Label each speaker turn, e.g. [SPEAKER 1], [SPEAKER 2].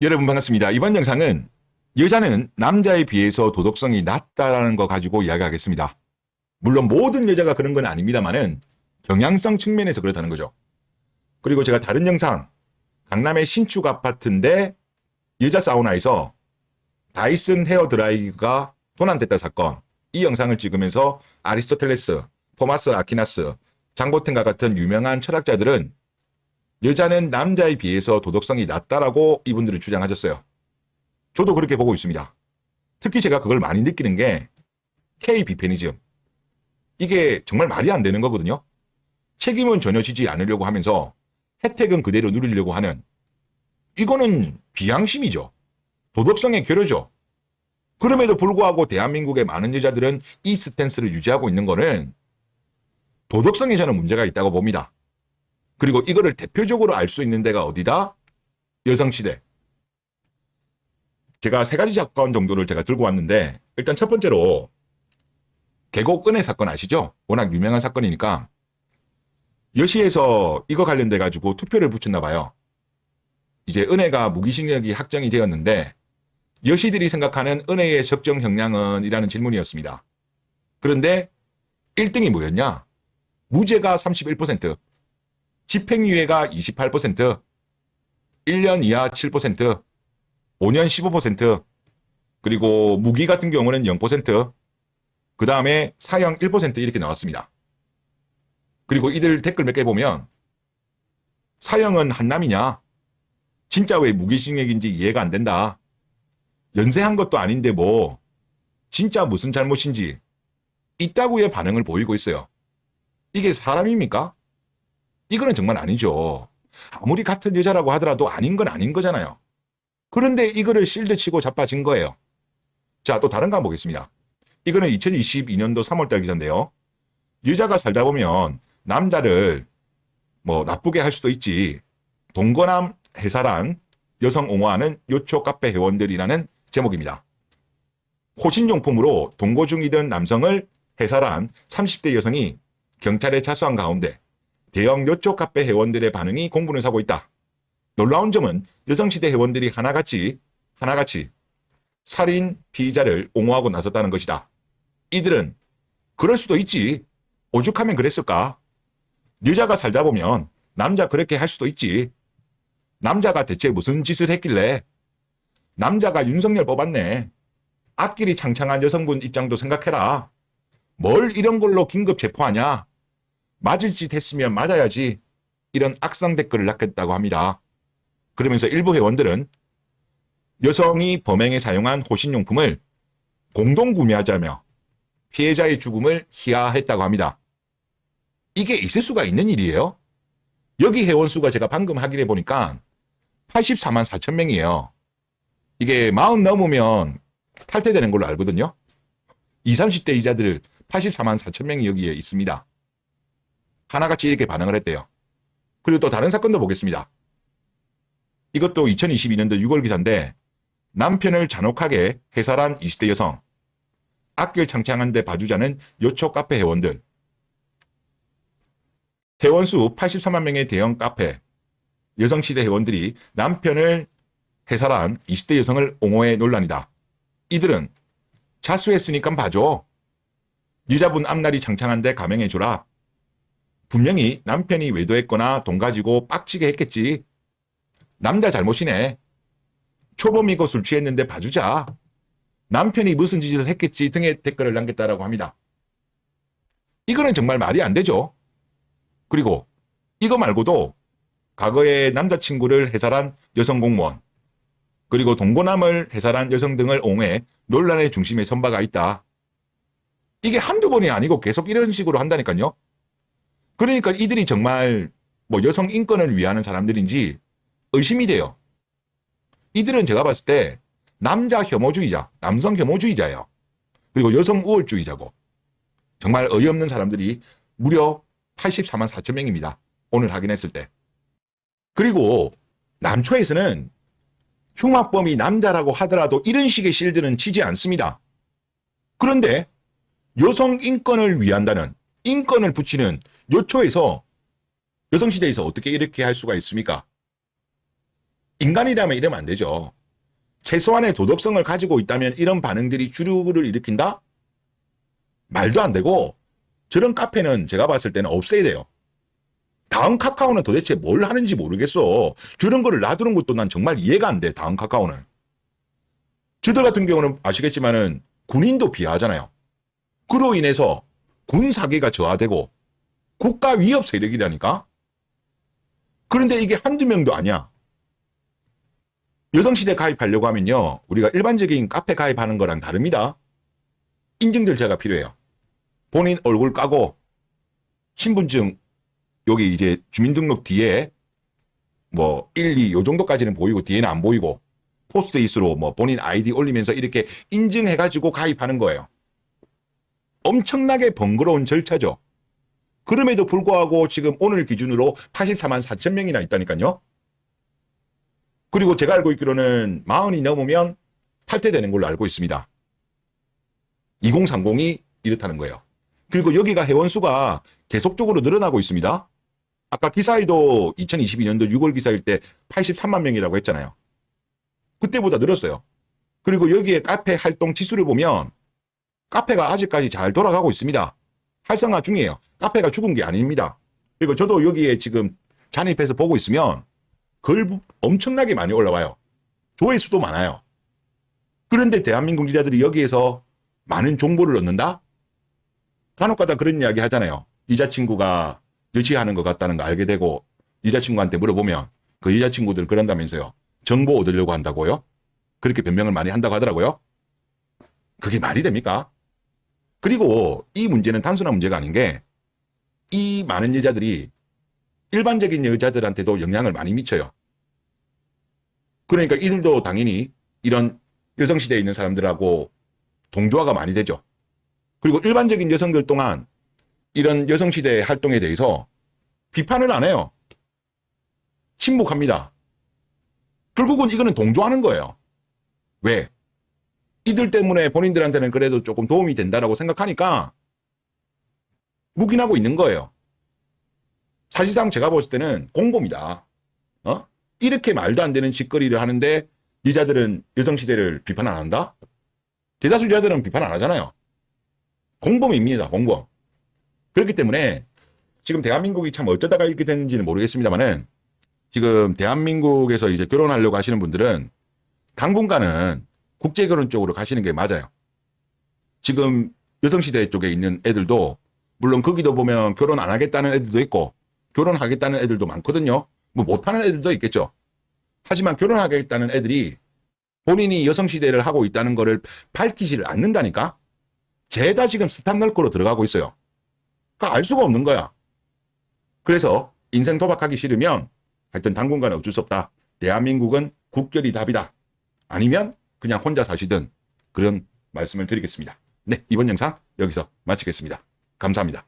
[SPEAKER 1] 여러분 반갑습니다. 이번 영상은 여자는 남자에 비해서 도덕성이 낮다라는 거 가지고 이야기하겠습니다. 물론 모든 여자가 그런 건 아닙니다만은 경향성 측면에서 그렇다는 거죠. 그리고 제가 다른 영상, 강남의 신축 아파트인데 여자 사우나에서 다이슨 헤어드라이기가 도난됐다 사건, 이 영상을 찍으면서 아리스토텔레스, 토마스 아퀴나스, 장보텐과 같은 유명한 철학자들은 여자는 남자에 비해서 도덕성이 낮다라고 이분들은 주장하셨어요. 저도 그렇게 보고 있습니다. 특히 제가 그걸 많이 느끼는 게 K-비페니즘. 이게 정말 말이 안 되는 거거든요. 책임은 전혀 지지 않으려고 하면서 혜택은 그대로 누리려고 하는, 이거는 비양심이죠. 도덕성의 결여죠. 그럼에도 불구하고 대한민국의 많은 여자들은 이 스탠스를 유지하고 있는 거는 도덕성에 저는 문제가 있다고 봅니다. 그리고 이거를 대표적으로 알 수 있는 데가 어디다? 여성시대. 제가 세 가지 사건 정도를 제가 들고 왔는데, 일단 첫 번째로 계곡 은혜 사건 아시죠? 워낙 유명한 사건이니까 여시에서 이거 관련돼 가지고 투표를 붙였나 봐요. 이제 은혜가 무기징역이 확정이 되었는데 여시들이 생각하는 은혜의 적정 형량은 이라는 질문이었습니다. 그런데 1등이 뭐였냐? 무죄가 31%, 집행유예가 28%, 1년 이하 7%, 5년 15%, 그리고 무기 같은 경우는 0%, 그 다음에 사형 1% 이렇게 나왔습니다. 그리고 이들 댓글 몇 개 보면 사형은 한남이냐? 진짜 왜 무기징역인지 이해가 안 된다. 연쇄한 것도 아닌데 뭐 진짜 무슨 잘못인지 이따구의 반응을 보이고 있어요. 이게 사람입니까? 이거는 정말 아니죠. 아무리 같은 여자라고 하더라도 아닌 건 아닌 거잖아요. 그런데 이거를 실드 치고 자빠진 거예요. 자, 또 다른 거 한번 보겠습니다. 이거는 2022년도 3월달 기사인데요. 여자가 살다 보면 남자를 뭐 나쁘게 할 수도 있지. 동거남 해살한 여성 옹호하는 요초 카페 회원들이라는 제목입니다. 호신용품으로 동거 중이던 남성을 해살한 30대 여성이 경찰에 자수한 가운데 대형 요초 카페 회원들의 반응이 공분을 사고 있다. 놀라운 점은 여성시대 회원들이 하나같이 살인 피의자를 옹호하고 나섰다는 것이다. 이들은 그럴 수도 있지. 오죽하면 그랬을까? 여자가 살다 보면 남자 그렇게 할 수도 있지. 남자가 대체 무슨 짓을 했길래? 남자가 윤석열 뽑았네. 앞길이 창창한 여성분 입장도 생각해라. 뭘 이런 걸로 긴급 체포하냐? 맞을 짓 했으면 맞아야지. 이런 악성 댓글을 남겼다고 합니다. 그러면서 일부 회원들은 여성이 범행에 사용한 호신용품을 공동 구매하자며 피해자의 죽음을 희화했다고 합니다. 이게 있을 수가 있는 일이에요? 여기 회원 수가 제가 방금 확인해 보니까 84만 4천 명이에요. 이게 40 넘으면 탈퇴되는 걸로 알거든요. 20, 30대 이자들 84만 4천 명이 여기에 있습니다. 하나같이 이렇게 반응을 했대요. 그리고 또 다른 사건도 보겠습니다. 이것도 2022년도 6월 기사인데, 남편을 잔혹하게 해살한 20대 여성, 앞길 창창한 데 봐주자는 요초 카페 회원들, 회원수 83만 명의 대형 카페, 여성시대 회원들이 남편을 해살한 20대 여성을 옹호해 논란이다. 이들은 자수했으니까 봐줘. 여자분 앞날이 창창한데 감행해주라. 분명히 남편이 외도했거나 돈 가지고 빡치게 했겠지. 남자 잘못이네. 초범이고 술 취했는데 봐주자. 남편이 무슨 짓을 했겠지 등의 댓글을 남겼다라고 합니다. 이거는 정말 말이 안 되죠. 그리고 이거 말고도 과거에 남자친구를 해살한 여성 공무원, 그리고 동거남을 해살한 여성 등을 옹호해 논란의 중심에 선 바가 있다. 이게 한두 번이 아니고 계속 이런 식으로 한다니까요. 그러니까 이들이 정말 뭐 여성 인권을 위하는 사람들인지 의심이 돼요. 이들은 제가 봤을 때 남자 혐오주의자, 남성 혐오주의자예요. 그리고 여성 우월주의자고, 정말 어이없는 사람들이 무려 84만 4천 명입니다. 오늘 확인했을 때. 그리고 남초에서는 흉악범이 남자라고 하더라도 이런 식의 실드는 치지 않습니다. 그런데 여성 인권을 위한다는, 인권을 붙이는 요초에서, 여성시대에서 어떻게 이렇게 할 수가 있습니까? 인간이라면 이러면 안 되죠. 최소한의 도덕성을 가지고 있다면 이런 반응들이 주류를 일으킨다? 말도 안 되고 저런 카페는 제가 봤을 때는 없애야 돼요. 다음 카카오는 도대체 뭘 하는지 모르겠어. 저런 거를 놔두는 것도 난 정말 이해가 안 돼. 다음 카카오는. 저들 같은 경우는 아시겠지만은 군인도 비하하잖아요. 그로 인해서 군 사기가 저하되고 국가 위협 세력이라니까? 그런데 이게 한두 명도 아니야. 여성시대 가입하려고 하면요. 우리가 일반적인 카페 가입하는 거랑 다릅니다. 인증 절차가 필요해요. 본인 얼굴 까고 신분증 여기 이제 주민등록 뒤에 뭐 1, 2 요 정도까지는 보이고 뒤에는 안 보이고 포스트잇으로 뭐 본인 아이디 올리면서 이렇게 인증해가지고 가입하는 거예요. 엄청나게 번거로운 절차죠. 그럼에도 불구하고 지금 오늘 기준으로 84만 4천 명이나 있다니까요. 그리고 제가 알고 있기로는 40이 넘으면 탈퇴되는 걸로 알고 있습니다. 2030이 이렇다는 거예요. 그리고 여기가 회원수가 계속적으로 늘어나고 있습니다. 아까 기사에도 2022년도 6월 기사일 때 83만 명이라고 했잖아요. 그때보다 늘었어요. 그리고 여기에 카페 활동 지수를 보면 카페가 아직까지 잘 돌아가고 있습니다. 활성화 중이에요. 카페가 죽은 게 아닙니다. 그리고 저도 여기에 지금 잔입해서 보고 있으면 글 엄청나게 많이 올라와요. 조회수도 많아요. 그런데 대한민국 기자들이 여기에서 많은 정보를 얻는다? 간혹가다 그런 이야기 하잖아요. 여자친구가 여치하는 것 같다는 거 알게 되고 여자친구한테 물어보면 그 여자친구들 그런다면서요. 정보 얻으려고 한다고요? 그렇게 변명을 많이 한다고 하더라고요. 그게 말이 됩니까? 그리고 이 문제는 단순한 문제가 아닌 게 이 많은 여자들이 일반적인 여자들한테도 영향을 많이 미쳐요. 그러니까 이들도 당연히 이런 여성시대에 있는 사람들하고 동조화가 많이 되죠. 그리고 일반적인 여성들 동안 이런 여성시대 활동에 대해서 비판을 안 해요. 침묵합니다. 결국은 이거는 동조하는 거예요. 왜? 이들 때문에 본인들한테는 그래도 조금 도움이 된다라고 생각하니까 묵인하고 있는 거예요. 사실상 제가 봤을 때는 공범이다. 이렇게 말도 안 되는 짓거리를 하는데 여자들은 여성시대를 비판 안 한다? 대다수 여자들은 비판 안 하잖아요. 공범입니다. 공범. 그렇기 때문에 지금 대한민국이 참 어쩌다가 이렇게 됐는지는 모르겠습니다만은 지금 대한민국에서 이제 결혼하려고 하시는 분들은 당분간은 국제결혼 쪽으로 가시는 게 맞아요. 지금 여성시대 쪽에 있는 애들도 물론 거기도 보면 결혼 안 하겠다는 애들도 있고 결혼하겠다는 애들도 많거든요. 뭐 못하는 애들도 있겠죠. 하지만 결혼하겠다는 애들이 본인이 여성시대를 하고 있다는 거를 밝히지를 않는다니까. 죄다 지금 스탑널코로 들어가고 있어요. 그러니까 알 수가 없는 거야. 그래서 인생 도박하기 싫으면 하여튼 당분간은 어쩔 수 없다. 대한민국은 국결이 답이다. 아니면 그냥 혼자 사시든 그런 말씀을 드리겠습니다. 네, 이번 영상 여기서 마치겠습니다. 감사합니다.